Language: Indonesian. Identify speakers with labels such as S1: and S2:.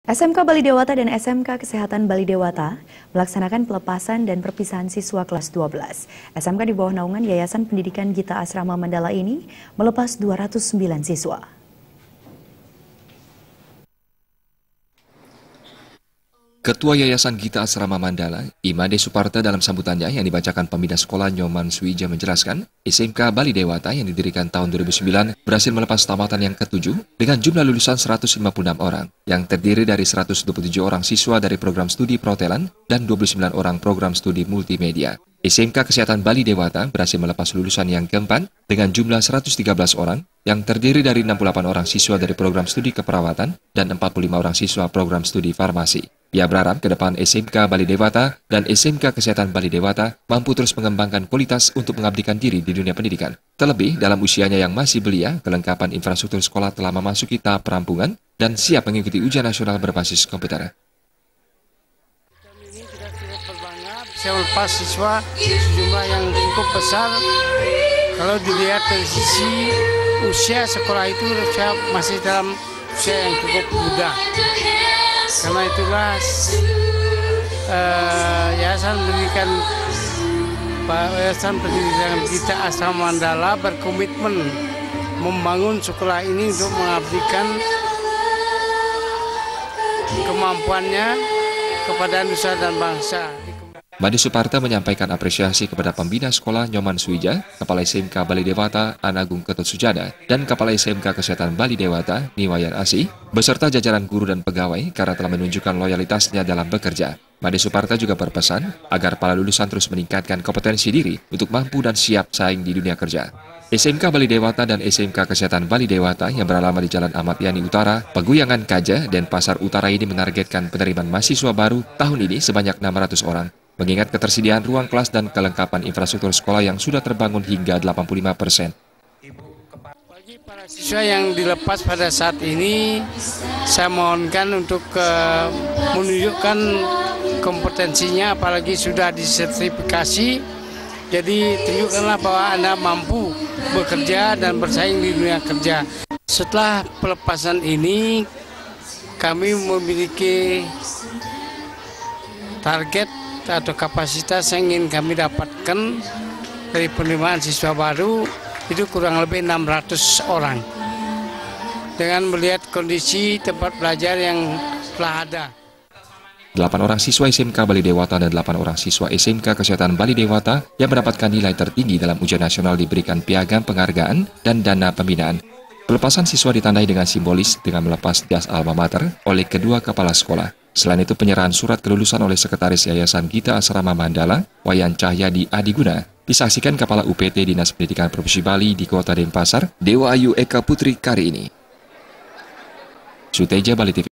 S1: SMK Bali Dewata dan SMK Kesehatan Bali Dewata melaksanakan pelepasan dan perpisahan siswa kelas 12. SMK di bawah naungan Yayasan Pendidikan Gita Asrama Mandala ini melepas 209 siswa.
S2: Ketua Yayasan Gita Asrama Mandala, Imade Suparta dalam sambutannya yang dibacakan pembina sekolah Nyoman Suija menjelaskan, SMK Bali Dewata yang didirikan tahun 2009 berhasil melepas tamatan yang ke-7 dengan jumlah lulusan 156 orang, yang terdiri dari 127 orang siswa dari program studi perhotelan dan 29 orang program studi multimedia. SMK Kesehatan Bali Dewata berhasil melepas lulusan yang keempat dengan jumlah 113 orang, yang terdiri dari 68 orang siswa dari program studi keperawatan dan 45 orang siswa program studi farmasi. Ia berharap ke depan SMK Bali Dewata dan SMK Kesehatan Bali Dewata mampu terus mengembangkan kualitas untuk mengabdikan diri di dunia pendidikan. Terlebih, dalam usianya yang masih belia, kelengkapan infrastruktur sekolah telah memasuki tahap perampungan dan siap mengikuti ujian nasional berbasis komputer.
S3: Ini kita cukup berbangga bisa melepas siswa sejumlah yang cukup besar. Kalau dilihat dari sisi usia sekolah itu masih dalam usia yang cukup muda. Karena itulah Yayasan Pendidikan Gita Asrama Mandala berkomitmen membangun sekolah ini untuk mengabdikan kemampuannya kepada nusa dan bangsa.
S2: Made Suparta menyampaikan apresiasi kepada pembina sekolah Nyoman Suija, Kepala SMK Bali Dewata Anagung Ketut Sujana, dan Kepala SMK Kesehatan Bali Dewata Niwayan Asih, beserta jajaran guru dan pegawai karena telah menunjukkan loyalitasnya dalam bekerja. Made Suparta juga berpesan agar para lulusan terus meningkatkan kompetensi diri untuk mampu dan siap saing di dunia kerja. SMK Bali Dewata dan SMK Kesehatan Bali Dewata yang beralamat di Jalan Ahmad Yani Utara, Peguyangan Kaja, dan Pasar Utara ini menargetkan penerimaan mahasiswa baru tahun ini sebanyak 600 orang. Mengingat ketersediaan ruang kelas dan kelengkapan infrastruktur sekolah yang sudah terbangun hingga 85%.
S3: Bagi para siswa yang dilepas pada saat ini, saya mohonkan untuk menunjukkan kompetensinya, apalagi sudah disertifikasi. Jadi tunjukkanlah bahwa Anda mampu bekerja dan bersaing di dunia kerja. Setelah pelepasan ini, kami memiliki target atau kapasitas yang ingin kami dapatkan dari penerimaan siswa baru itu kurang lebih 600 orang. Dengan melihat kondisi tempat belajar yang telah ada.
S2: 8 orang siswa SMK Bali Dewata dan 8 orang siswa SMK Kesehatan Bali Dewata yang mendapatkan nilai tertinggi dalam ujian nasional diberikan piagam penghargaan dan dana pembinaan. Pelepasan siswa ditandai dengan simbolis dengan melepas jas alma mater oleh kedua kepala sekolah. Selain itu, penyerahan surat kelulusan oleh Sekretaris Yayasan Gita Asrama Mandala, Wayan Cahyadi Adiguna, disaksikan Kepala UPT Dinas Pendidikan Provinsi Bali di Kota Denpasar, Dewa Ayu Eka Putri kali ini. Suteja Bali TV.